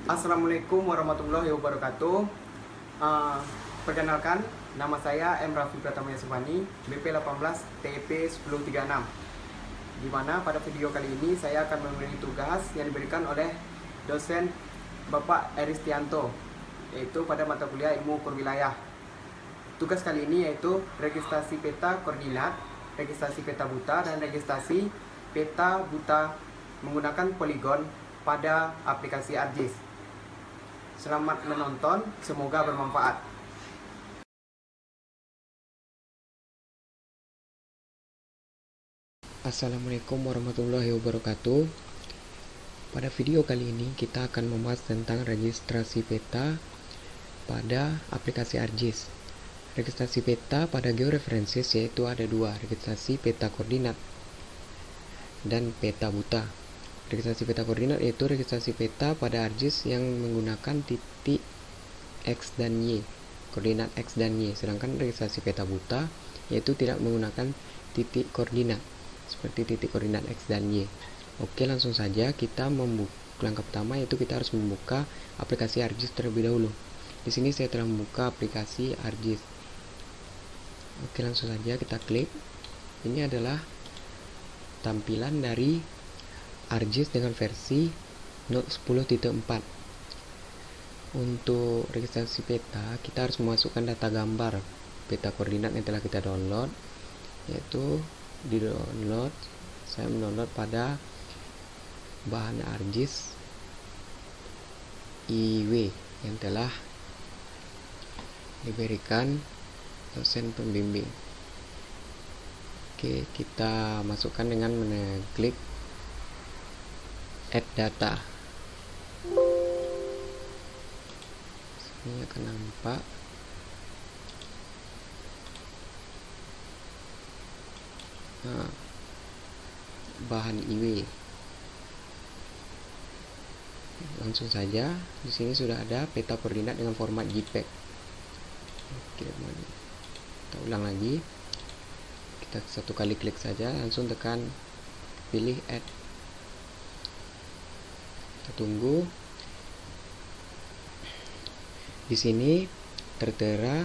Assalamualaikum warahmatullahi wabarakatuh. Perkenalkan, nama saya M. Raffi Pratama Yasubani, BP 18 TP 1036. Di mana pada video kali ini saya akan memberi tugas yang diberikan oleh dosen Bapak Eristianto, yaitu pada mata kuliah Ilmu Perwilayah. Tugas kali ini yaitu registrasi peta koordinat, registrasi peta buta, dan registrasi peta buta menggunakan poligon pada aplikasi ArcGIS. Selamat menonton, semoga bermanfaat. Assalamualaikum warahmatullahi wabarakatuh. Pada video kali ini kita akan membahas tentang registrasi peta pada aplikasi ArcGIS. Registrasi peta pada georeferences yaitu ada dua, registrasi peta koordinat dan peta buta. Registrasi peta koordinat yaitu registrasi peta pada ArcGIS yang menggunakan titik X dan Y, koordinat X dan Y. Sedangkan registrasi peta buta yaitu tidak menggunakan titik koordinat, seperti titik koordinat X dan Y. Oke, langsung saja kita membuka. Langkah pertama yaitu kita harus membuka aplikasi ArcGIS terlebih dahulu. Di sini saya telah membuka aplikasi ArcGIS. Oke, langsung saja kita klik. Ini adalah tampilan dari ArcGIS dengan versi Node 10.4. Untuk registrasi peta, kita harus memasukkan data gambar peta koordinat yang telah kita download, yaitu di download. Saya mendownload pada bahan ArcGIS IW yang telah diberikan dosen pembimbing. Oke, kita masukkan dengan mengklik add data. Ini akan nampak bahan IW. Langsung saja di sini sudah ada peta koordinat dengan format JPEG. Oke, kita ulang lagi. Kita satu kali klik saja, langsung tekan pilih add. Kita tunggu. Di sini tertera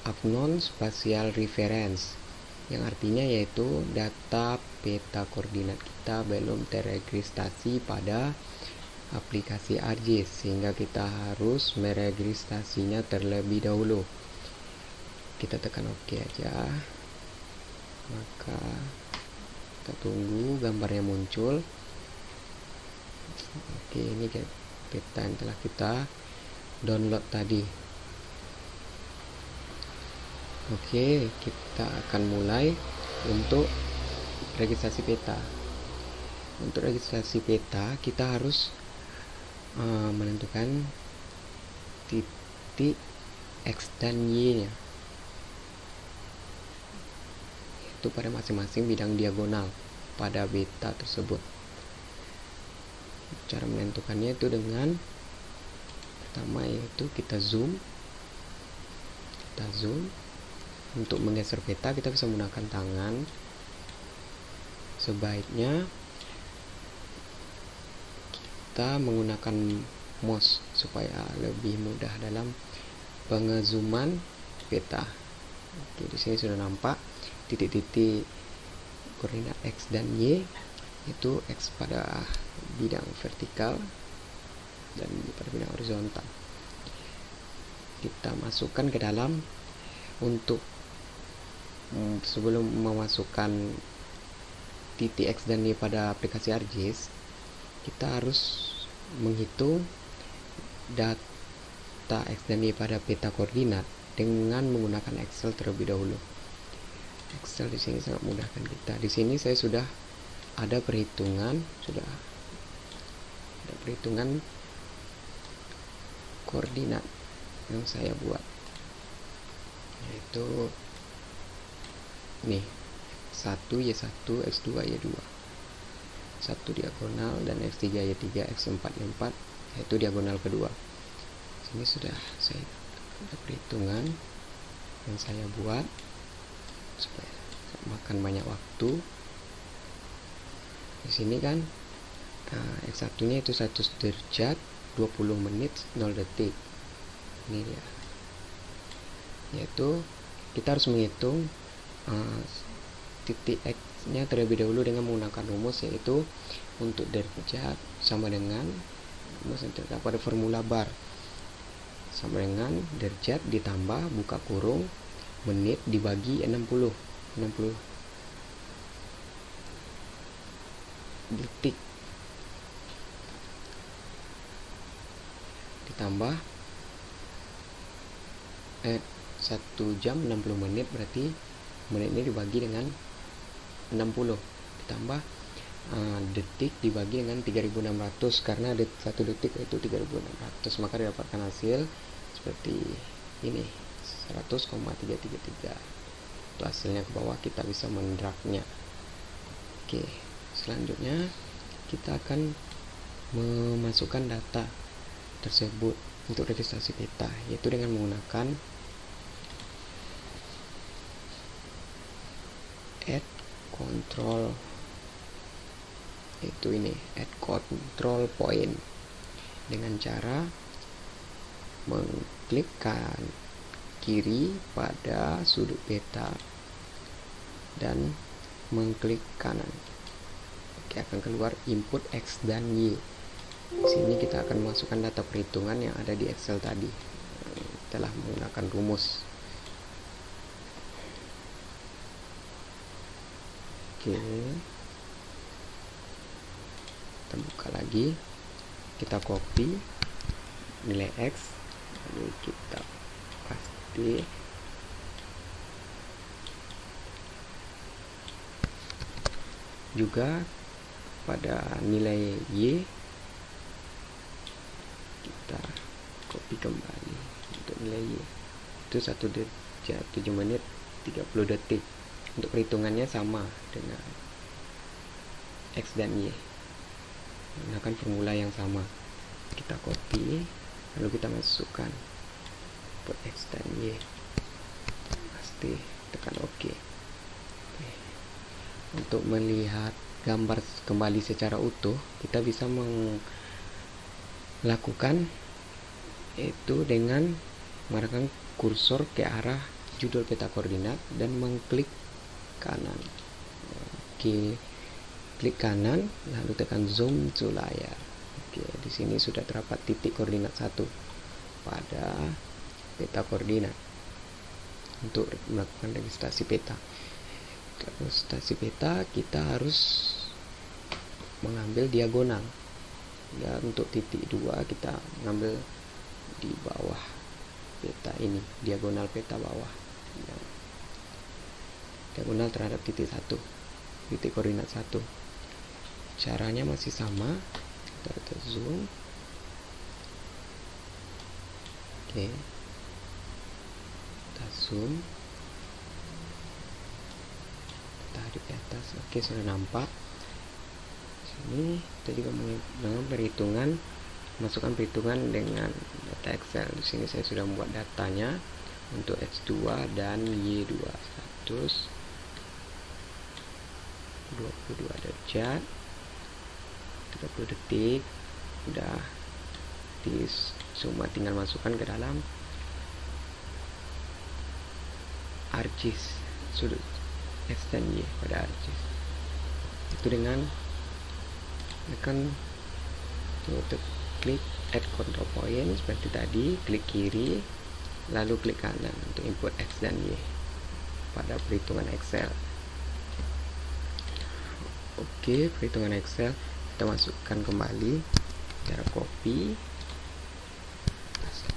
unknown spatial reference, yang artinya yaitu data peta koordinat kita belum terregistrasi pada aplikasi ArcGIS, sehingga kita harus meregistrasinya terlebih dahulu. Kita tekan OK aja, maka kita tunggu gambarnya muncul. Oke, ini peta yang telah kita download tadi. Oke, kita akan mulai untuk registrasi peta. Untuk registrasi peta kita harus menentukan titik X dan Y nya, itu pada masing-masing bidang diagonal pada peta tersebut. Cara menentukannya itu dengan pertama yaitu kita zoom. Untuk menggeser peta kita bisa menggunakan tangan. Sebaiknya kita menggunakan mouse supaya lebih mudah dalam pengezooman peta. Oke, di sini sudah nampak titik-titik koordinat X dan Y, itu X pada bidang vertikal dan pada bidang horizontal. Kita masukkan ke dalam. Untuk sebelum memasukkan titik X dan Y pada aplikasi ArcGIS, kita harus menghitung data X dan Y pada peta koordinat dengan menggunakan Excel terlebih dahulu. Excel di sini sangat memudahkan kita. Di sini saya sudah ada perhitungan, koordinat yang saya buat, yaitu nih 1 Y1 X2 Y2, 1 diagonal, dan X3 Y3 X4 Y4, yaitu diagonal kedua. Sini sudah saya ada perhitungan yang saya buat supaya makan banyak waktu. Di sini kan X1 nya itu 100 derajat, 20 menit 0 detik. Ini dia, yaitu kita harus menghitung titik X nya terlebih dahulu dengan menggunakan rumus, yaitu untuk derajat sama dengan rumus yang terdapat pada formula bar, sama dengan derajat ditambah buka kurung menit dibagi 60 detik ditambah 1 jam 60 menit, berarti menit ini dibagi dengan 60 ditambah detik dibagi dengan 3600, karena 1 detik itu 3600, maka didapatkan hasil seperti ini, 100,333. Itu hasilnya ke bawah, kita bisa mendragnya. Oke, selanjutnya kita akan memasukkan data tersebut untuk registrasi peta, yaitu dengan menggunakan add control, itu ini add control point, dengan cara mengklik kiri pada sudut peta dan mengklik kanan. Oke, akan keluar input X dan Y. Di sini kita akan memasukkan data perhitungan yang ada di Excel tadi telah menggunakan rumus. Oke, kita buka lagi, kita copy nilai X, lalu kita paste juga pada nilai Y, kita copy kembali untuk nilai Y, itu 1 derajat 7 menit 30 detik. Untuk perhitungannya sama dengan X dan Y, menggunakan formula yang sama. Kita copy, lalu kita masukkan input X dan Y, pasti tekan OK. Untuk melihat gambar kembali secara utuh, kita bisa melakukan itu dengan mengarahkan kursor ke arah judul peta koordinat dan mengklik kanan. Oke, klik kanan lalu tekan zoom to layar. Oke, di sini sudah terdapat titik koordinat 1 pada peta koordinat untuk melakukan registrasi peta. Registrasi peta kita harus mengambil diagonal. Dan untuk titik 2 kita mengambil di bawah peta ini, diagonal peta bawah. Diagonal terhadap titik 1, titik koordinat 1. Caranya masih sama, kita zoom. Oke, kita zoom, tarik ke atas. Oke, sudah nampak. Sini kita juga dengan perhitungan, masukkan perhitungan dengan data Excel. Di sini saya sudah membuat datanya untuk X2 dan Y2, 22 derajat 30 detik. Udah semua tinggal masukkan ke dalam ArcGIS sudut X dan Y pada ArcGIS. Itu dengan tekan klik add control point seperti tadi, klik kiri lalu klik kanan untuk input X dan Y pada perhitungan Excel. Oke, perhitungan Excel kita masukkan kembali, cara copy, paste,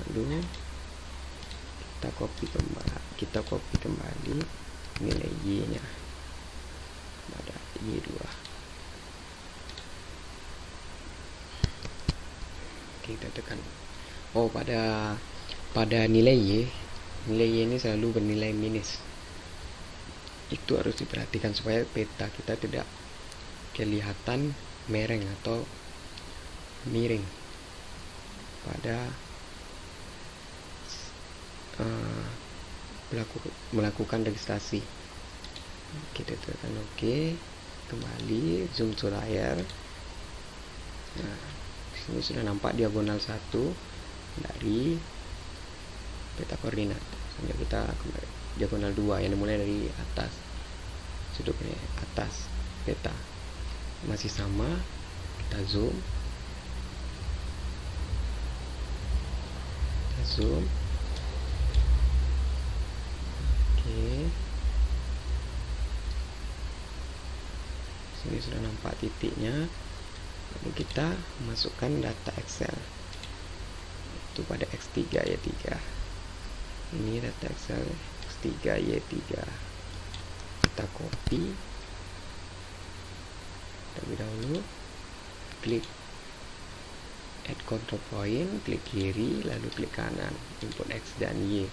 lalu kita copy kembali nilai Y nya pada Y2. Kita tekan pada nilai Y ini selalu bernilai minus. Itu harus diperhatikan supaya peta kita tidak kelihatan mereng atau miring pada melakukan registrasi. Kita tekan OK, kembali zoom to layar. Nah, di sini sudah nampak diagonal 1 dari peta koordinat. Selanjutnya kita kembali diagonal 2 yang dimulai dari atas, sudutnya atas peta. Masih sama, kita zoom. Oke. Sini sudah nampak titiknya. Lalu kita masukkan data Excel itu pada X3 Y3. Ini data Excel X3 Y3. Kita copy terlebih dahulu, klik add control point, klik kiri, lalu klik kanan, input X dan Y.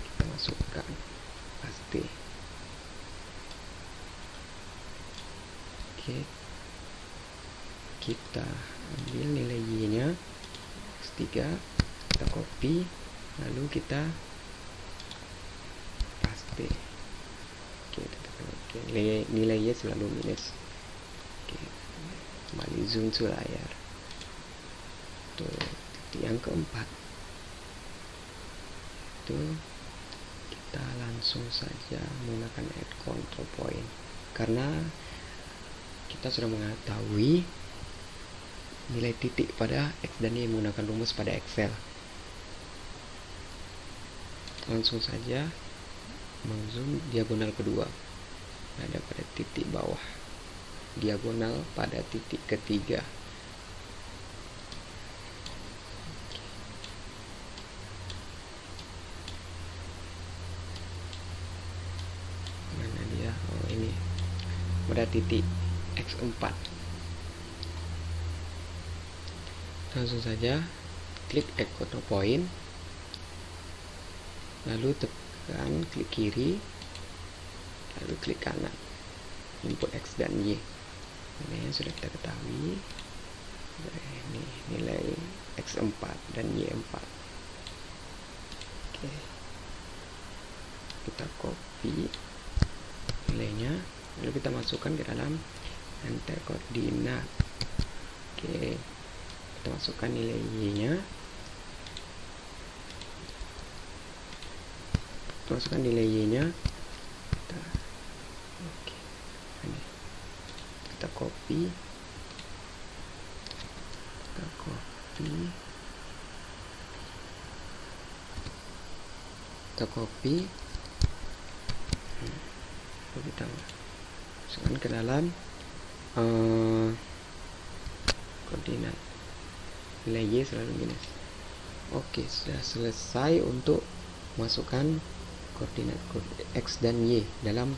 Kita masukkan, paste. Oke, kita ambil nilai Y nya X3, kita copy, lalu kita paste. Oke, nilai Y selalu minus. Oke, kembali zoom to layar. Tuh, titik yang keempat. Tuh, kita langsung saja menggunakan add control point karena kita sudah mengetahui nilai titik pada X dan Y menggunakan rumus pada Excel. Langsung saja mengzoom diagonal kedua, ada pada titik bawah, diagonal pada titik ketiga. Mana dia? Oh, ini pada titik X4. Langsung saja klik add control point, lalu tekan klik kiri, lalu klik kanan, input X dan Y. Ini sudah kita ketahui. Ini nilai X4 dan Y4. Oke, kita copy nilainya, lalu kita masukkan ke dalam enter koordinat. Oke, kita masukkan nilai Y nya, kita masukkan nilai Y nya. Oke, ini kita copy, lalu kita masukkan ke dalam koordinat. Nilai Y selalu minus. Oke, sudah selesai untuk masukkan koordinat X dan Y dalam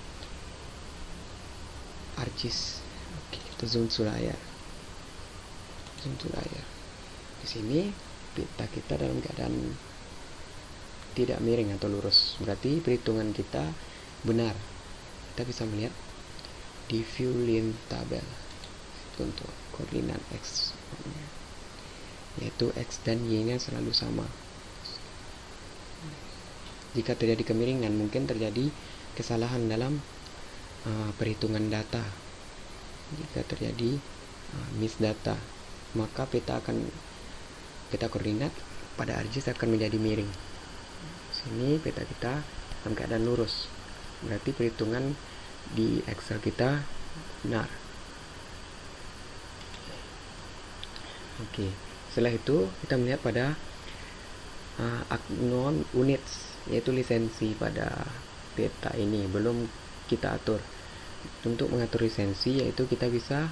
ArcGIS. Oke, kita zoom to layar. Di sini peta kita dalam keadaan tidak miring atau lurus, berarti perhitungan kita benar. Kita bisa melihat di view line tabel untuk koordinat X, yaitu X dan Y nya selalu sama. Jika terjadi kemiringan, mungkin terjadi kesalahan dalam perhitungan data. Jika terjadi miss data, maka peta koordinat pada ArcGIS akan menjadi miring. Sini peta kita dalam keadaan lurus, berarti perhitungan di Excel kita benar. Oke, setelah itu kita melihat pada unknown units, yaitu lisensi pada peta ini belum kita atur. Untuk mengatur lisensi, yaitu kita bisa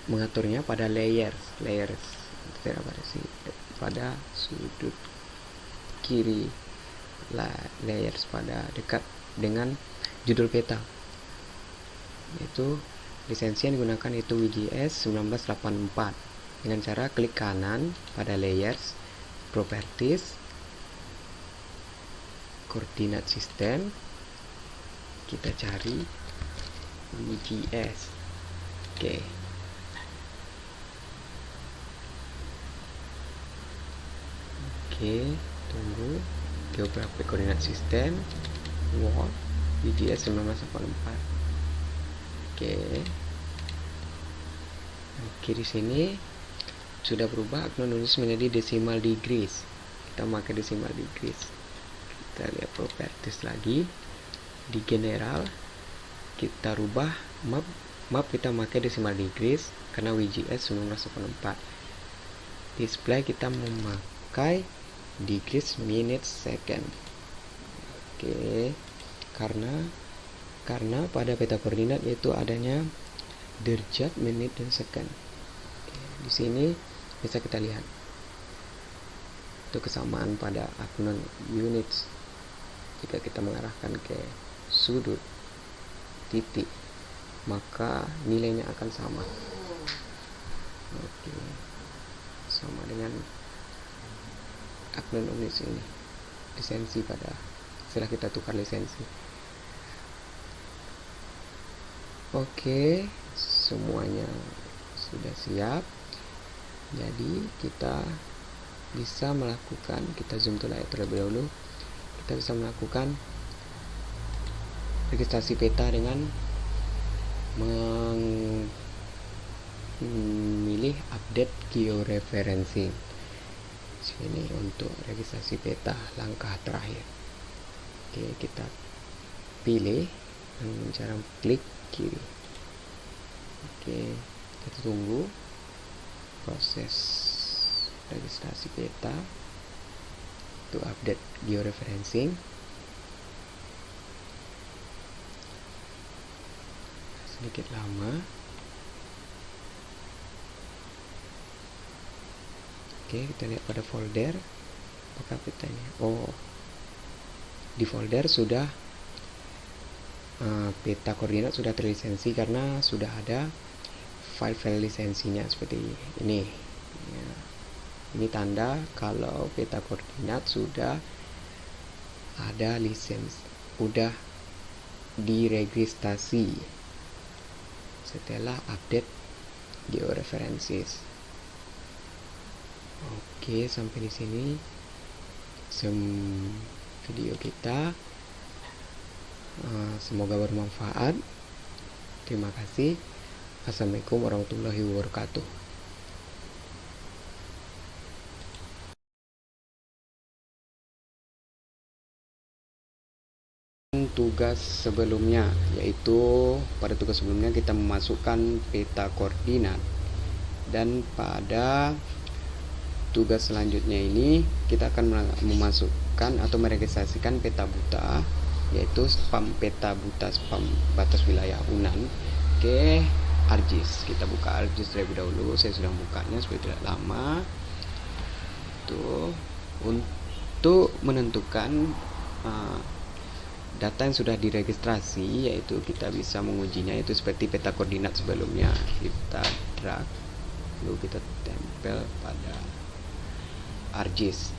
mengaturnya pada layers pada sudut kiri, layers pada dekat dengan judul peta. Itu lisensi yang digunakan itu WGS 1984 dengan cara klik kanan pada layers, properties, koordinat sistem, kita cari WGS. Oke. Oke, tunggu. Geographic koordinat sistem. Word WGS 1984. Oke, di sini sudah berubah Agnon Units menjadi decimal degrees. Kita pakai decimal degrees. Kita lihat properties lagi. Di general kita rubah map kita pakai decimal degrees karena WGS 1984. Display kita memakai degrees, minutes, second. Oke, karena pada peta koordinat yaitu adanya derajat, menit, dan second. Di sini bisa kita lihat itu kesamaan pada Agnon units. Jika kita mengarahkan ke sudut titik, maka nilainya akan sama. Oke, sama dengan Agnon units ini. Lisensi pada setelah kita tukar lisensi. Oke, semuanya sudah siap. Jadi kita bisa melakukan, kita zoom to layar terlebih dahulu. Kita bisa melakukan registrasi peta dengan memilih update georeferencing. Sini untuk registrasi peta langkah terakhir. Oke, kita pilih dengan cara klik kiri. Oke, kita tunggu proses registrasi peta untuk update georeferencing. Sedikit lama. Oke, kita lihat pada folder apakah petanya. Oh, di folder sudah peta koordinat sudah terlisensi karena sudah ada file lisensinya seperti ini ya. Ini tanda kalau peta koordinat sudah ada lisensi, sudah diregistrasi setelah update georeferences. Oke, sampai di sini video kita. Semoga bermanfaat. Terima kasih. Assalamualaikum warahmatullahi wabarakatuh. Tugas sebelumnya, yaitu pada tugas sebelumnya kita memasukkan peta koordinat, dan pada tugas selanjutnya ini kita akan memasukkan atau meregistrasikan peta buta, yaitu peta buta spam batas wilayah UNAN ke ArcGIS. Kita buka ArcGIS terlebih dahulu. Saya sudah bukanya supaya tidak lama. Tuh, untuk menentukan data yang sudah diregistrasi, yaitu kita bisa mengujinya, yaitu seperti peta koordinat sebelumnya. Kita drag lalu kita tempel pada ArcGIS.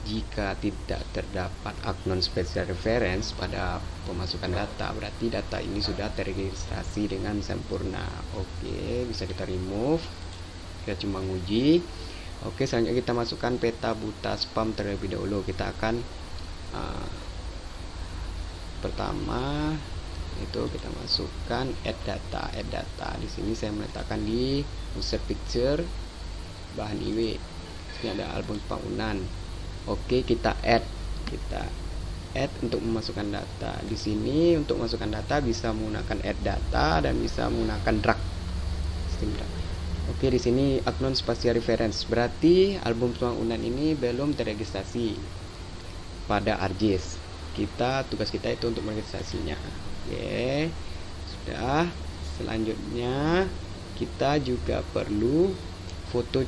Jika tidak terdapat Agnon Spatial Reference pada pemasukan data, berarti data ini sudah terregistrasi dengan sempurna. Oke, bisa kita remove. Kita cuma nguji. Oke, selanjutnya kita masukkan peta buta spam terlebih dahulu. Kita akan pertama itu kita masukkan add data. Di sini saya meletakkan di user picture bahan IW. Ini ada album spam UNAN. Oke, kita add untuk memasukkan data. Di sini untuk memasukkan data bisa menggunakan add data dan bisa menggunakan drag. Oke, di sini Agnon Spatial Reference, berarti album spam UNAN ini belum terregistrasi pada ArcGIS. Tugas kita itu untuk meregistrasinya. Oke, sudah. Selanjutnya kita juga perlu foto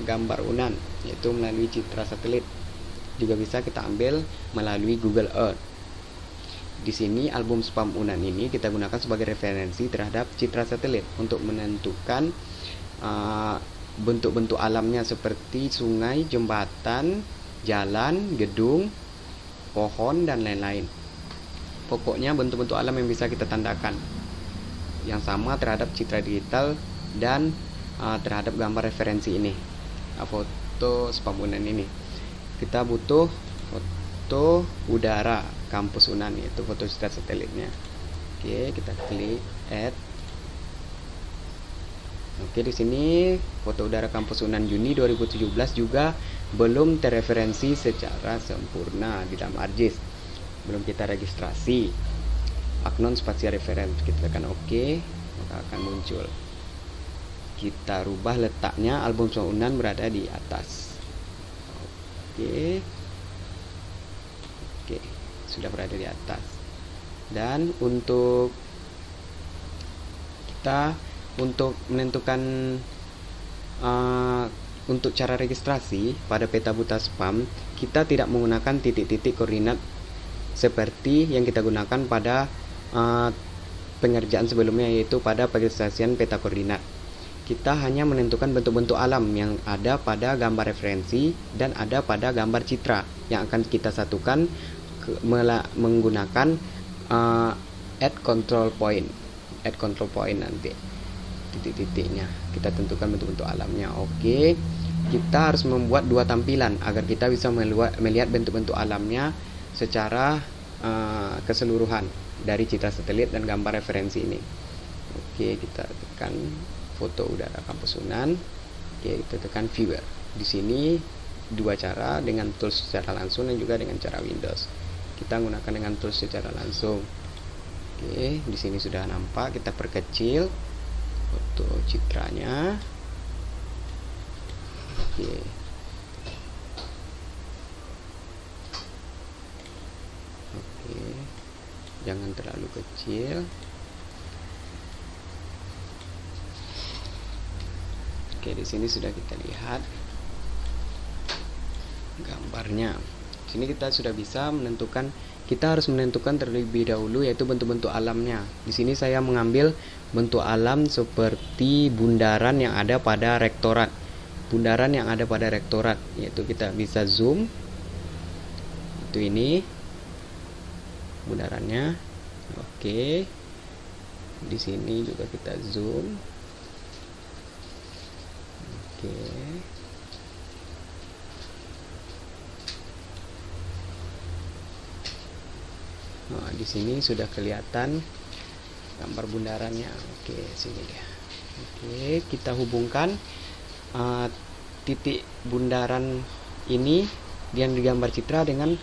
gambar UNAN, yaitu melalui citra satelit. Juga bisa kita ambil melalui Google Earth. Di sini album spam UNAN ini kita gunakan sebagai referensi terhadap citra satelit untuk menentukan bentuk-bentuk alamnya seperti sungai, jembatan, jalan, gedung, pohon, dan lain-lain. Pokoknya bentuk-bentuk alam yang bisa kita tandakan, yang sama terhadap citra digital dan terhadap gambar referensi ini, foto spam UNAN ini. kita butuh foto udara kampus Unan, yaitu foto citra satelitnya. Oke, kita klik add. Oke, di sini foto udara kampus Unan Juni 2017 juga belum terreferensi secara sempurna di dalam ArcGIS. Belum kita registrasi. Aknon spasial reference, kita tekan OK, maka akan muncul. Kita rubah letaknya, album Semua Unan berada di atas. Oke. Oke, sudah berada di atas. Dan untuk menentukan untuk cara registrasi pada peta buta spam, kita tidak menggunakan titik-titik koordinat seperti yang kita gunakan pada pengerjaan sebelumnya, yaitu pada peregistrasian peta koordinat. Kita hanya menentukan bentuk-bentuk alam yang ada pada gambar referensi dan ada pada gambar citra yang akan kita satukan menggunakan add control point nanti. Titik-titiknya kita tentukan bentuk-bentuk alamnya. Oke, kita harus membuat dua tampilan agar kita bisa melihat bentuk-bentuk alamnya secara keseluruhan dari citra satelit dan gambar referensi ini. Oke, kita tekan foto udara kampus Unan. Oke, kita tekan viewer. Di sini dua cara, dengan tools secara langsung dan juga dengan cara Windows. Kita gunakan dengan tools secara langsung. Oke, di sini sudah nampak. Kita perkecil foto citranya. Oke. Oke. Jangan terlalu kecil. Oke, di sini sudah kita lihat gambarnya. Di sini kita sudah bisa menentukan, kita harus menentukan terlebih dahulu yaitu bentuk-bentuk alamnya. Di sini saya mengambil bentuk alam seperti bundaran yang ada pada rektorat. Bundaran yang ada pada rektorat, yaitu kita bisa zoom. Itu ini bundarannya. Oke. Di sini juga kita zoom. Oke. Nah, di sini sudah kelihatan gambar bundarannya. Oke, sini dia. Oke, kita hubungkan titik bundaran ini yang digambar citra dengan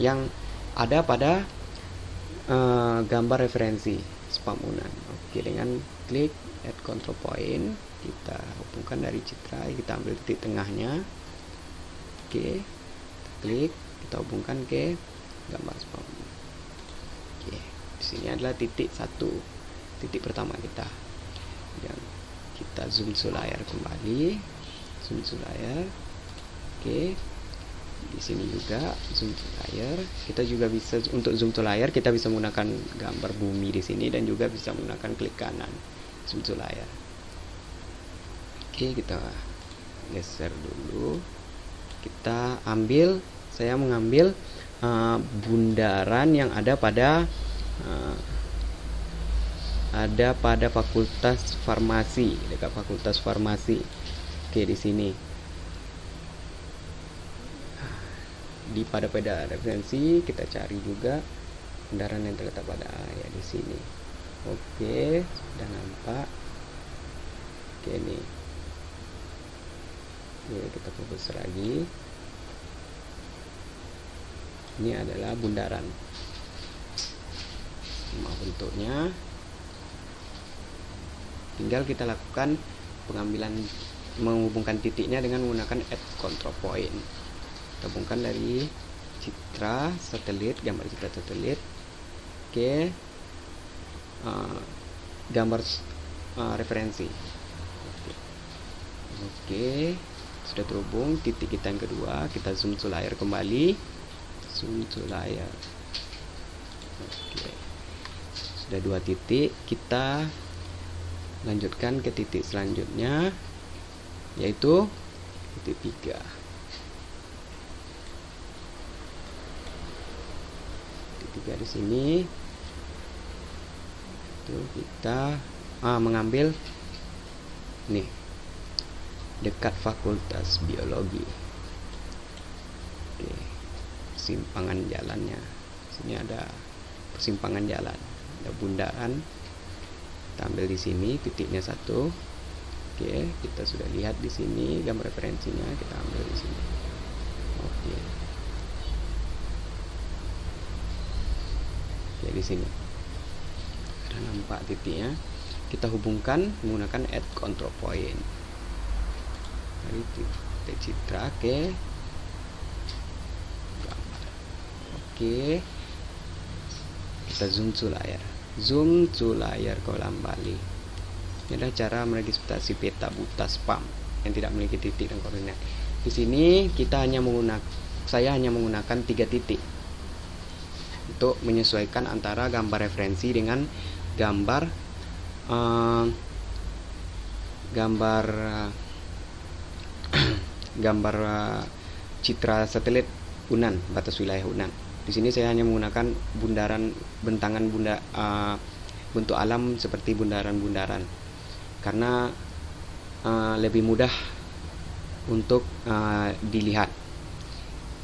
yang ada pada gambar referensi spam Unan. Oke, dengan klik add control point, kita hubungkan dari citra, kita ambil titik tengahnya. Oke, klik, kita hubungkan ke gambar spam. Oke, di sini adalah titik satu, titik pertama kita. Dan kita zoom to layar kembali, zoom to layar. Oke, di sini juga zoom to layar. Kita juga bisa untuk zoom to layar, kita bisa menggunakan gambar bumi di sini dan juga bisa menggunakan klik kanan zoom to layar. Oke, kita geser dulu. Kita ambil, saya mengambil bundaran yang ada pada fakultas farmasi, dekat fakultas farmasi. Oke, di sini pada referensi kita cari juga bundaran yang terletak pada ya di sini. Oke, sudah nampak. Oke, ini. Oke, kita fokus lagi. Ini adalah bundaran. Bentuknya. Tinggal kita lakukan pengambilan, menghubungkan titiknya dengan menggunakan add control point. Kita hubungkan dari citra satelit, gambar citra satelit ke gambar referensi. Oke, sudah terhubung. Titik kita yang kedua, kita zoom to layar kembali. Zoom to layar. Oke, sudah dua titik. Kita lanjutkan ke titik selanjutnya, yaitu titik 3. Titik 3 di sini. Itu kita mengambil nih dekat fakultas biologi. persimpangan jalannya. Sini ada persimpangan jalan, ada bundaran. Kita ambil di sini titiknya 1. Oke, kita sudah lihat di sini gambar referensinya, kita ambil di sini. Oke. Oke, di sini ada nampak titiknya. Kita hubungkan menggunakan add control point dari titik citra ke gambar. Oke, kita zoom to layar kolam Bali. Ini adalah cara meregistrasi peta buta spam yang tidak memiliki titik dan koordinat. Di sini saya hanya menggunakan 3 titik untuk menyesuaikan antara gambar referensi dengan gambar citra satelit Unan, batas wilayah Unan. Di sini saya hanya menggunakan bentangan bentuk alam seperti bundaran-bundaran karena lebih mudah untuk dilihat.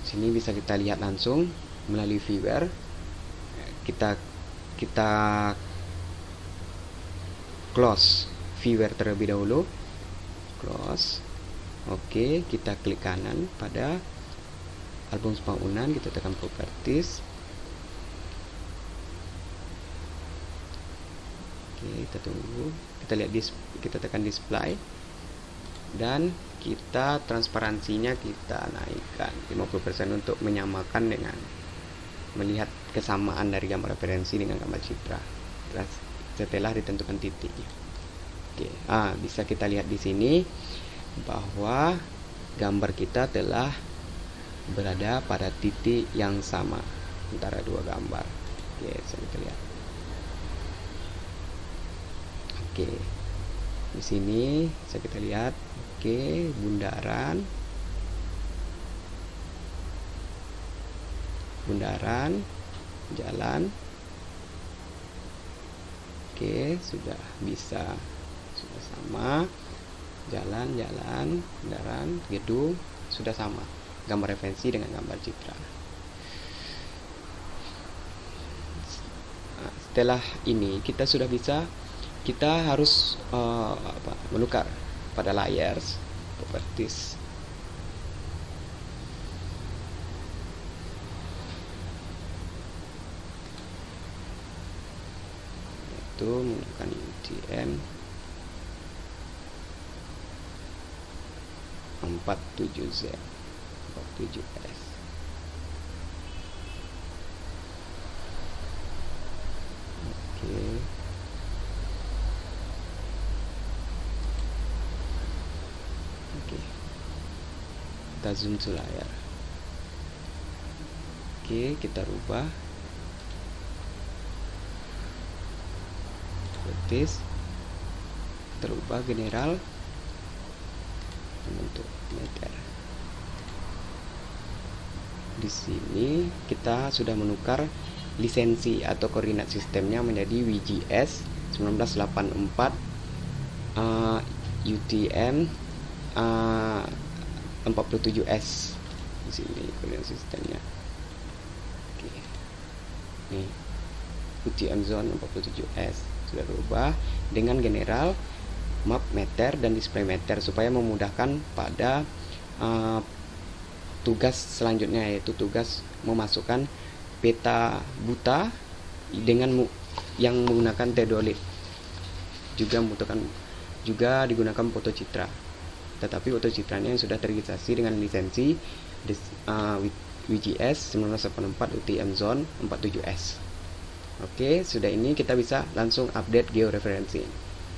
Sini bisa kita lihat langsung melalui viewer. Kita close viewer terlebih dahulu. Close. Oke, kita klik kanan pada album spam Unan, kita tekan properties. Oke, kita tunggu. Kita lihat kita tekan display dan kita transparansinya kita naikkan 50% untuk menyamakan dengan melihat kesamaan dari gambar referensi dengan gambar citra setelah ditentukan titiknya. Oke, bisa kita lihat di sini bahwa gambar kita telah berada pada titik yang sama antara dua gambar. Oke, kita lihat. Oke, di sini bisa kita lihat. Oke, bundaran, jalan. Oke, sudah sama. Jalan, bundaran, gedung sudah sama. Gambar referensi dengan gambar citra. Setelah ini kita harus menukar pada layers properties. Itu menggunakan UTM 47Z 47S. Oke. Kita zoom ke layar. Oke, kita rubah properties, terubah general untuk meter. Di sini kita sudah menukar lisensi atau koordinat sistemnya menjadi WGS 1984 UTM 47S. Di sini koordinat sistemnya. Oke. Nih, UTM zone 47S sudah berubah dengan general, map meter dan display meter supaya memudahkan pada tugas selanjutnya, yaitu tugas memasukkan peta buta dengan yang menggunakan teodolit. Juga digunakan foto citra, tetapi foto citranya yang sudah terregistrasi dengan lisensi WGS 1984 UTM zone 47S. Oke, sudah ini kita bisa langsung update georeferensi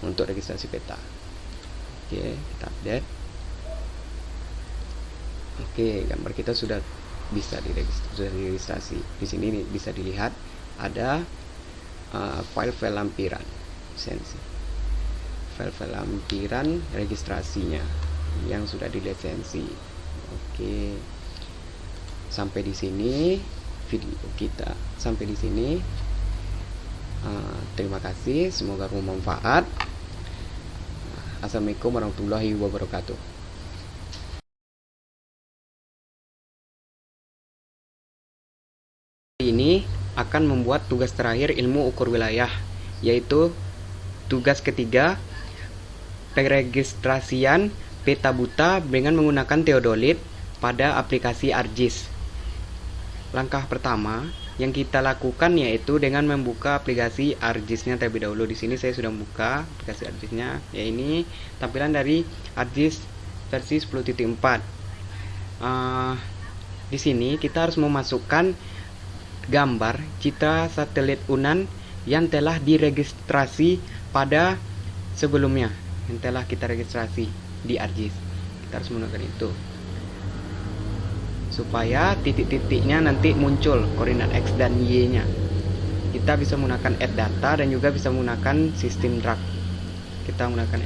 untuk registrasi peta. Oke, kita update. Oke, gambar kita sudah bisa diregistrasi. Di sini bisa dilihat ada file-file lampiran lisensi. File-file lampiran registrasinya yang sudah dilisensi. Oke. Sampai di sini video kita. Sampai di sini. Terima kasih, semoga bermanfaat. Assalamualaikum warahmatullahi wabarakatuh. Ini akan membuat tugas terakhir ilmu ukur wilayah, yaitu tugas ketiga, peregistrasian peta buta dengan menggunakan teodolit pada aplikasi ArcGIS. Langkah pertama yang kita lakukan yaitu dengan membuka aplikasi ArcGIS-nya terlebih dahulu. Di sini saya sudah membuka aplikasi ArcGIS-nya. Ya, ini tampilan dari ArcGIS versi 10.4. Di sini kita harus memasukkan gambar citra satelit UNAN yang telah diregistrasi pada sebelumnya, yang telah kita registrasi di ArcGIS. Kita harus menggunakan itu supaya titik-titiknya nanti muncul koordinat X dan Y nya. Kita bisa menggunakan add data dan juga bisa menggunakan sistem drag. Kita menggunakan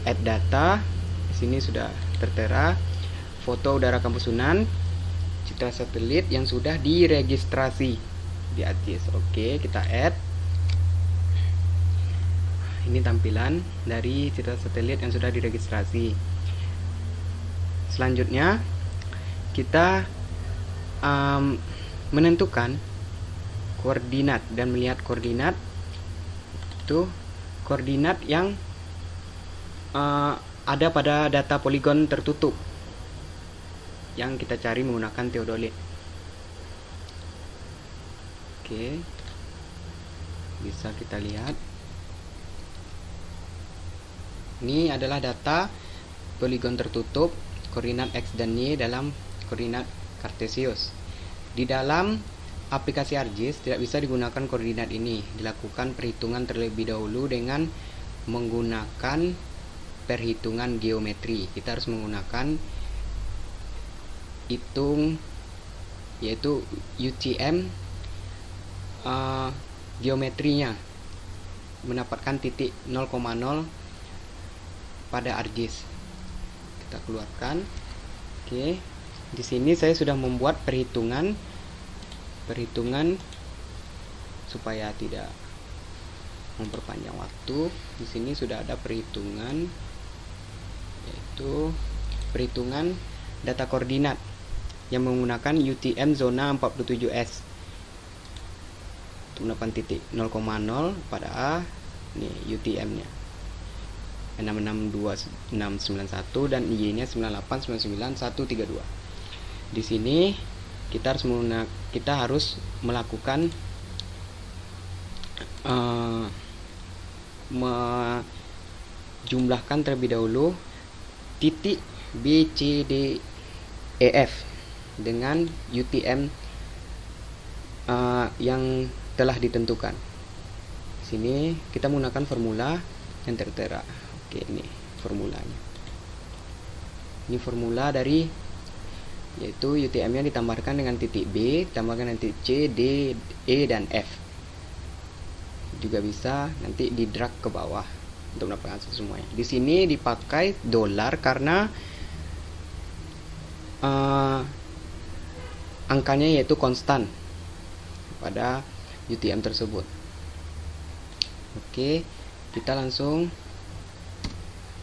add data. Di sini sudah tertera foto udara kampus UNAN, citra satelit yang sudah diregistrasi di ArcGIS. Oke, kita add. Ini tampilan dari citra satelit yang sudah diregistrasi. Selanjutnya kita menentukan koordinat dan melihat koordinat itu koordinat yang ada pada data poligon tertutup yang kita cari menggunakan teodolit. Oke, bisa kita lihat ini adalah data poligon tertutup koordinat X dan Y dalam koordinat kartesius. Di dalam aplikasi ArcGIS tidak bisa digunakan koordinat ini. Dilakukan perhitungan terlebih dahulu dengan menggunakan perhitungan geometri. Kita harus menggunakan hitung yaitu UTM geometrinya, mendapatkan titik 0,0 pada ArcGIS. Kita keluarkan. Oke. Di sini saya sudah membuat perhitungan supaya tidak memperpanjang waktu. Di sini sudah ada perhitungan, yaitu perhitungan data koordinat yang menggunakan UTM zona 47S. Untuk mendapatkan titik 0,0 pada A, ini UTM-nya 662691 dan Y-nya 9899132. Di sini kita harus melakukan menjumlahkan terlebih dahulu titik B, C, D, E, F dengan UTM yang telah ditentukan. Di sini kita menggunakan formula yang tertera. Oke, ini formulanya. Ini formula dari yaitu UTM-nya ditambahkan dengan titik B, ditambahkan dengan titik C, D, E, dan F. Juga bisa nanti di drag ke bawah untuk mendapatkan semuanya. Di sini dipakai dolar karena angkanya yaitu konstan pada UTM tersebut. Oke, kita langsung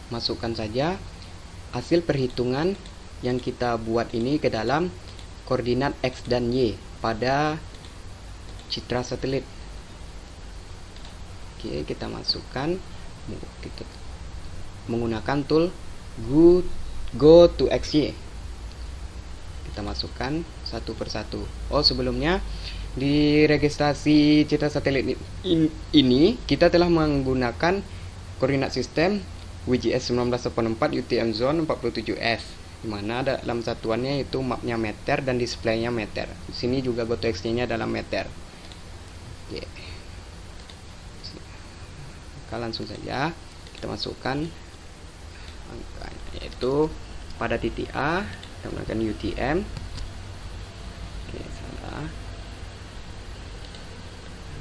masukkan saja hasil perhitungan yang kita buat ini ke dalam koordinat X dan Y pada citra satelit. Oke, kita masukkan menggunakan tool Go to XY. Kita masukkan satu persatu. Oh, sebelumnya di registrasi citra satelit ini kita telah menggunakan koordinat sistem WGS 1984 UTM zone 47S, di mana dalam satuannya itu mapnya meter dan displaynya meter. Di sini juga GoToXY-nya dalam meter. Oke. Maka langsung saja kita masukkan angkanya, yaitu pada titik A kita menggunakan UTM. Oke, salah.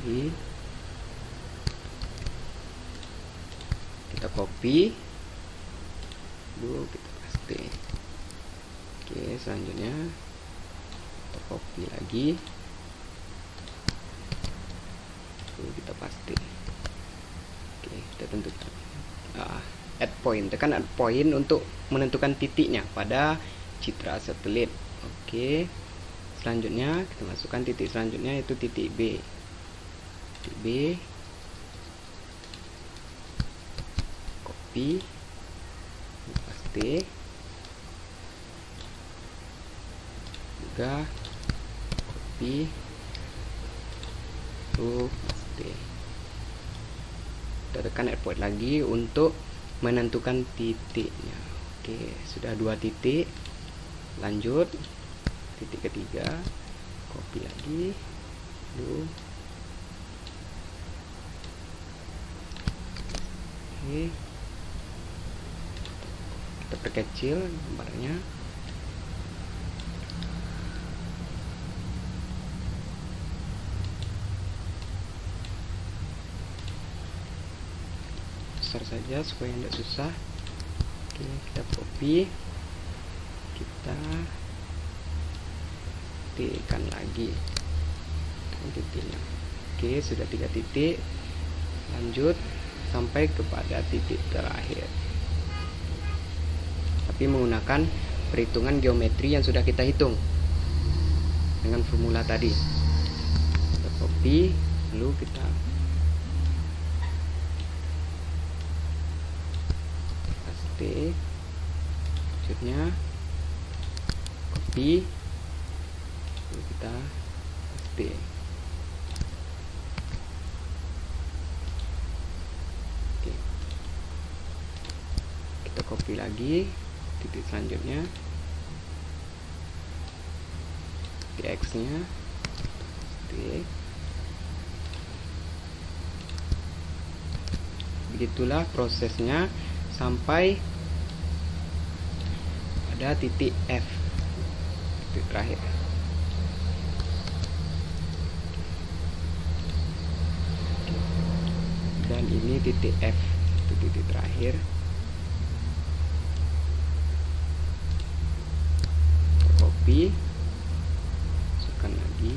Jadi kita copy dulu, kita paste. Oke, selanjutnya kita copy lagi, lalu kita paste. Oke, kita tentukan add point, tekan add point untuk menentukan titiknya pada citra satelit. Oke, Selanjutnya kita masukkan titik selanjutnya, yaitu titik B. Titik B, copy, paste, juga copy, paste. Kita tekan F4 lagi untuk menentukan titiknya. Oke, sudah 2 titik. Lanjut titik ketiga, copy lagi, lalu oke, kita perkecil gambarnya. Besar saja supaya tidak susah. Oke, kita copy, kita titikkan lagi titiknya. Oke, sudah 3 titik. Lanjut sampai kepada titik terakhir, tapi menggunakan perhitungan geometri yang sudah kita hitung dengan formula tadi. Kita copy, lalu kita paste, selanjutnya copy, lalu kita paste. Oke, kita copy lagi titik selanjutnya, titik X nya, paste. Begitulah prosesnya sampai pada titik F, titik terakhir. Dan ini titik F, itu titik terakhir. Copy, masukkan lagi.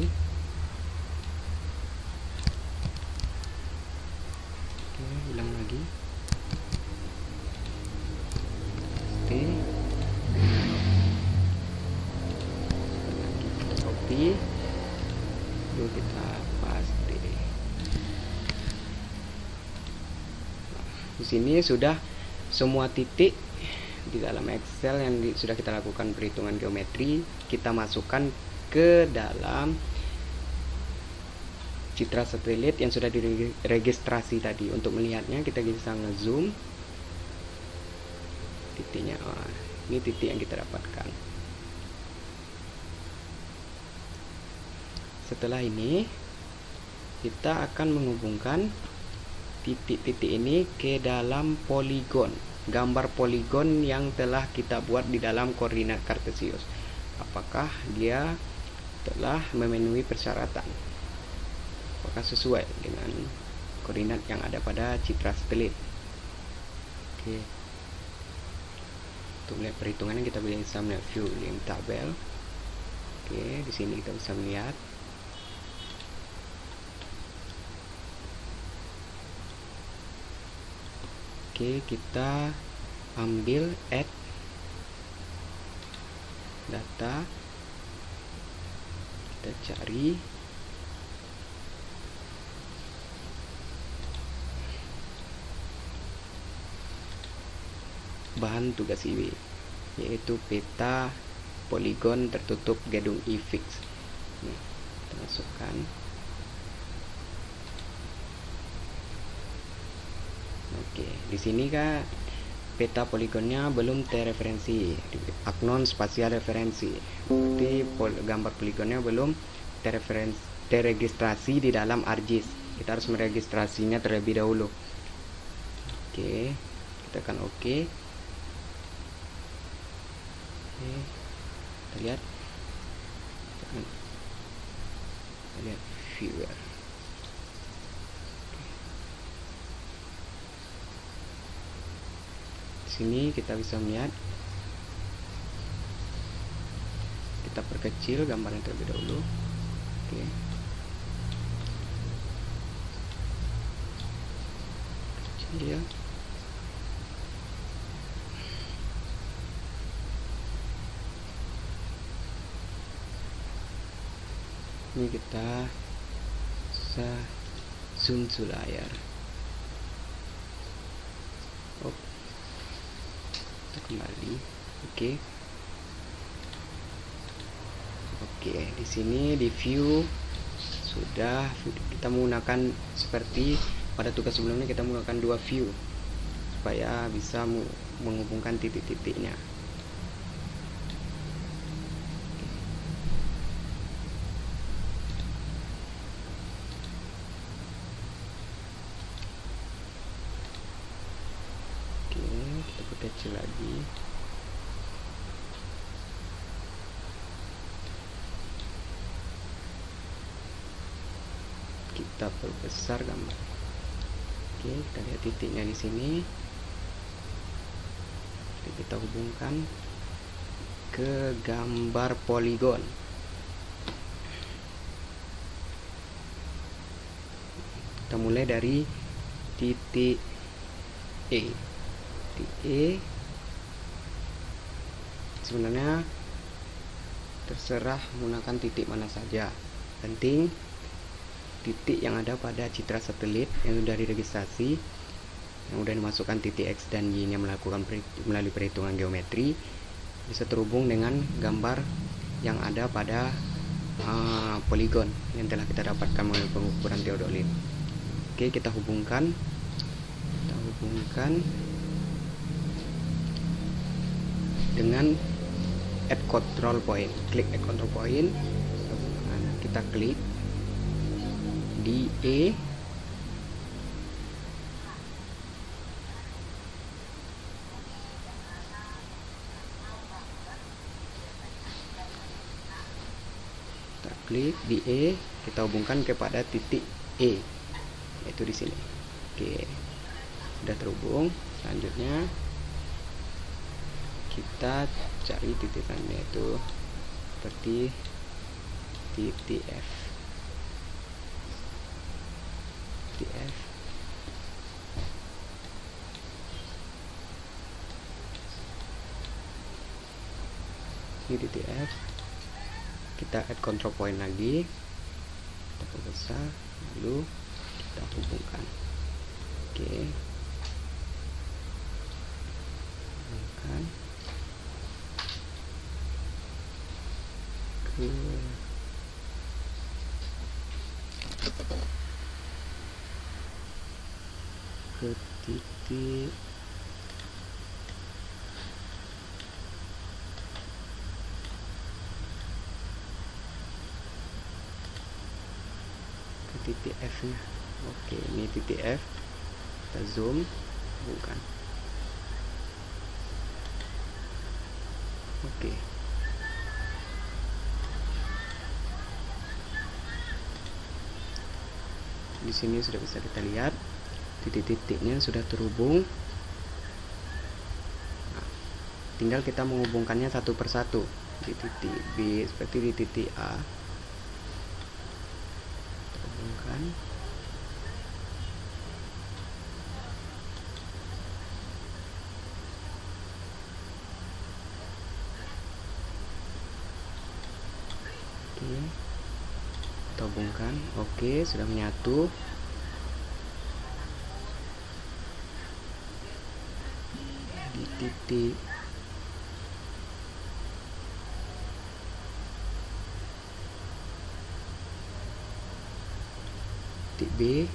Oke, ulang lagi. Paste. Copy, lalu kita paste. Di sini sudah semua titik di dalam Excel yang sudah kita lakukan perhitungan geometri, kita masukkan ke dalam citra satelit yang sudah diregistrasi tadi. Untuk melihatnya kita bisa ngezoom titiknya. Ini titik yang kita dapatkan. Setelah ini kita akan menghubungkan titik-titik ini ke dalam poligon, gambar poligon yang telah kita buat di dalam koordinat kartesius. Apakah dia telah memenuhi persyaratan? Apakah sesuai dengan koordinat yang ada pada citra satelit? Oke. Untuk melihat perhitungannya kita bisa melihat view yang tabel. Oke, di sini kita bisa melihat. Oke, kita ambil add data, kita cari bahan tugas IW, yaitu peta poligon tertutup gedung IFIX. Nih, kita masukkan. Oke, di sini kan peta poligonnya belum terreferensi, agnon spasial referensi. Berarti gambar poligonnya belum terregistrasi di dalam ArcGIS. Kita harus meregistrasinya terlebih dahulu. Oke, kita tekan OK. Oke, kita lihat, viewer. Sini kita bisa melihat, kita perkecil gambarnya terlebih dahulu. Oke, kecil ya. Ini kita zoom to layar. Kita kembali. Oke, di sini di view sudah kita menggunakan seperti pada tugas sebelumnya, kita menggunakan 2 view supaya bisa menghubungkan titik-titiknya. Oke, kita perkecil lagi. Kita perbesar gambar. Oke, kita lihat titiknya di sini. Kita hubungkan ke gambar poligon. Kita mulai dari titik E. Titik E sebenarnya terserah menggunakan titik mana saja. Penting titik yang ada pada citra satelit yang sudah diregistrasi, yang sudah dimasukkan titik X dan Y nya melalui perhitungan geometri, bisa terhubung dengan gambar yang ada pada poligon yang telah kita dapatkan melalui pengukuran Theodolite. Oke, kita hubungkan dengan add control point. Klik add control point, kita klik di E. Kita klik di E, kita hubungkan kepada titik E, yaitu di sini. Oke, sudah terhubung. Selanjutnya kita cari titikannya, itu seperti titik F. Ini titik F. Kita add control point lagi, kita perbesar, lalu kita hubungkan. Oke, hubungkan ke titik F nya. Oke, ini titik F, kita zoom, bukan. Oke, di sini sudah bisa kita lihat titik-titiknya sudah terhubung. Nah, tinggal kita menghubungkannya satu persatu. Di titik B seperti di titik A, kita hubungkan. Oke, kita hubungkan. Oke, sudah menyatu. Di titik B.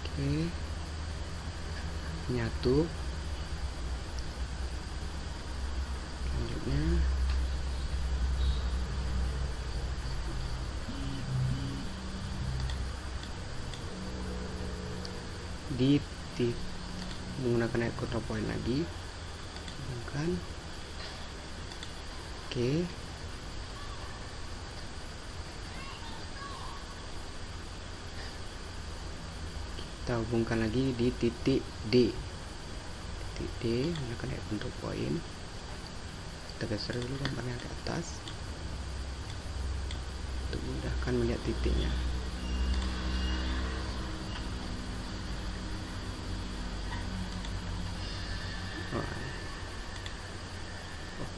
Oke, menyatu. Selanjutnya di titik menggunakan add control point lagi, hubungkan. Oke, kita hubungkan lagi di titik D. Titik D menggunakan add control point. Kita geser dulu gambarnya ke atas untuk memudahkan melihat titiknya.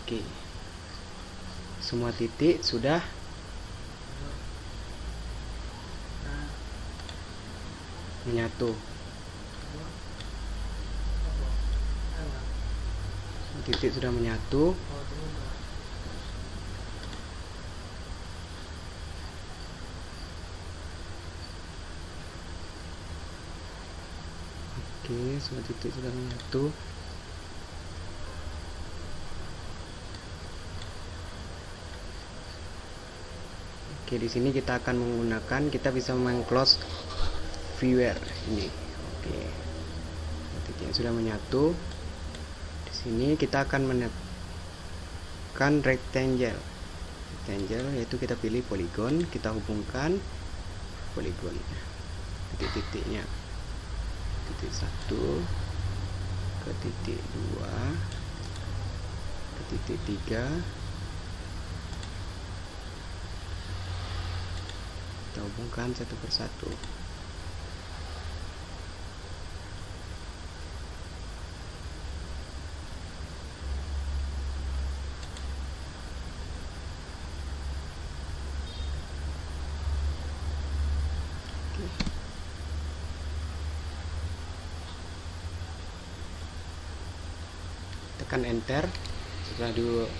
Oke, semua titik sudah menyatu. Titik sudah menyatu. Oke, semua titik sudah menyatu. Oke, di sini kita akan menggunakan, kita bisa meng-close viewer ini. Oke, titiknya sudah menyatu. Di sini kita akan menekan rectangle, yaitu kita pilih poligon, kita hubungkan poligon titik-titiknya, titik 1 ke titik 2 ke titik 3. Kita hubungkan satu persatu. Tekan enter setelah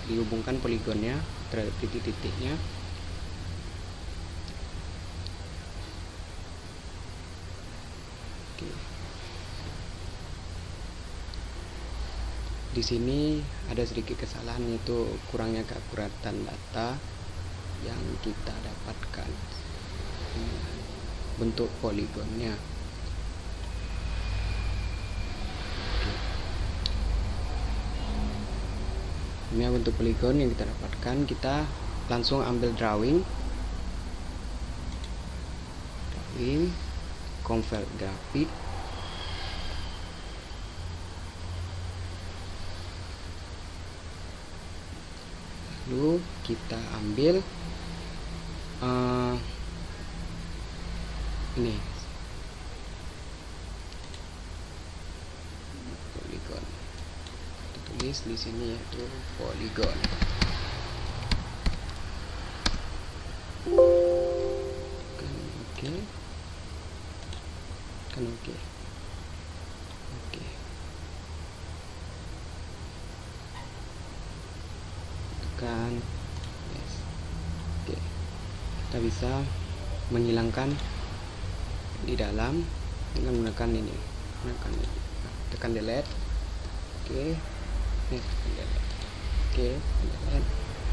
dihubungkan poligonnya terhadap titik-titiknya. Oke. Di sini ada sedikit kesalahan, yaitu kurangnya keakuratan data yang kita dapatkan bentuk poligonnya. Ini bentuk poligon yang kita dapatkan. Kita langsung ambil drawing, convert grafik, lalu kita ambil ini poligon, kita tulis di sini yaitu poligon. Oke. Tekan yes. Oke. Kita bisa menghilangkan di dalam dengan menggunakan ini, tekan delete. Oke. Tekan delete. Oke, delete.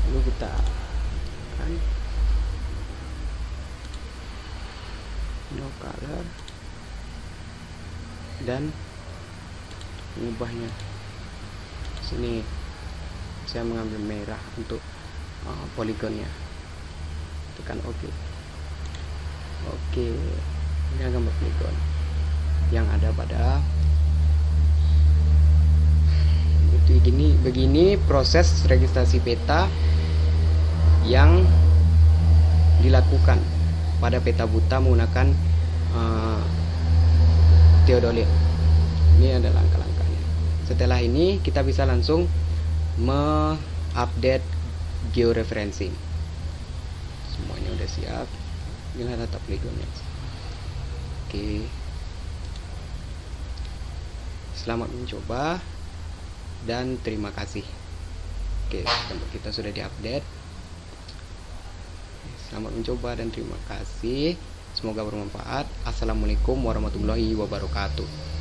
Lalu kita tekan no color dan mengubahnya. Sini saya mengambil merah untuk poligonnya. Tekan OK. Oke, ini gambar poligon yang ada pada itu. Begini proses registrasi peta yang dilakukan pada peta buta menggunakan theodolite. Ini adalah langkah-langkahnya. Setelah ini kita bisa langsung mengupdate georeferencing. Semuanya udah siap. Inilah data poligonnya. Oke. Selamat mencoba dan terima kasih. Oke, kita sudah diupdate. Selamat mencoba dan terima kasih. Semoga bermanfaat. Assalamualaikum warahmatullahi wabarakatuh.